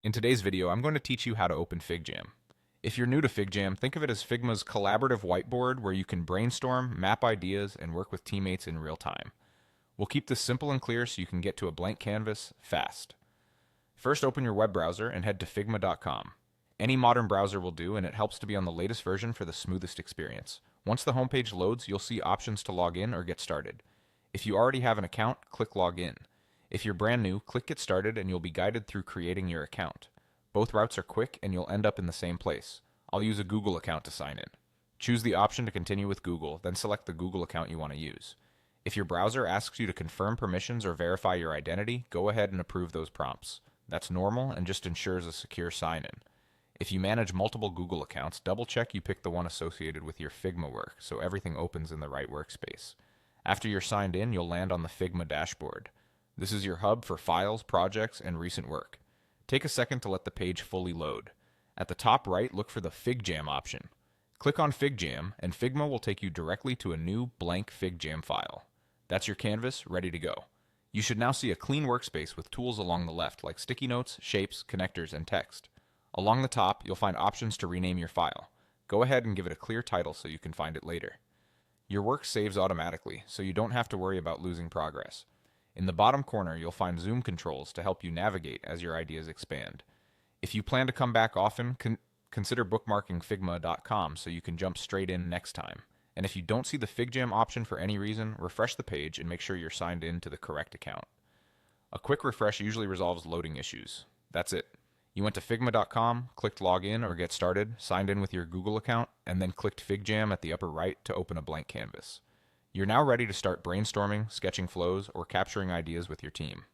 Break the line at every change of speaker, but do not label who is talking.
In today's video, I'm going to teach you how to open FigJam. If you're new to FigJam, think of it as Figma's collaborative whiteboard where you can brainstorm, map ideas, and work with teammates in real time. We'll keep this simple and clear so you can get to a blank canvas fast. First, open your web browser and head to figma.com. Any modern browser will do, and it helps to be on the latest version for the smoothest experience. Once the homepage loads, you'll see options to log in or get started. If you already have an account, click Log In. If you're brand new, click Get Started and you'll be guided through creating your account. Both routes are quick and you'll end up in the same place. I'll use a Google account to sign in. Choose the option to continue with Google, then select the Google account you want to use. If your browser asks you to confirm permissions or verify your identity, go ahead and approve those prompts. That's normal and just ensures a secure sign-in. If you manage multiple Google accounts, double check you pick the one associated with your Figma work so everything opens in the right workspace. After you're signed in, you'll land on the Figma dashboard. This is your hub for files, projects, and recent work. Take a second to let the page fully load. At the top right, look for the FigJam option. Click on FigJam, and Figma will take you directly to a new blank FigJam file. That's your canvas, ready to go. You should now see a clean workspace with tools along the left like sticky notes, shapes, connectors, and text. Along the top, you'll find options to rename your file. Go ahead and give it a clear title so you can find it later. Your work saves automatically, so you don't have to worry about losing progress. In the bottom corner, you'll find zoom controls to help you navigate as your ideas expand. If you plan to come back often, consider bookmarking figma.com so you can jump straight in next time. And if you don't see the FigJam option for any reason, refresh the page and make sure you're signed in to the correct account. A quick refresh usually resolves loading issues. That's it. You went to figma.com, clicked Login or Get Started, signed in with your Google account, and then clicked FigJam at the upper right to open a blank canvas. You're now ready to start brainstorming, sketching flows, or capturing ideas with your team.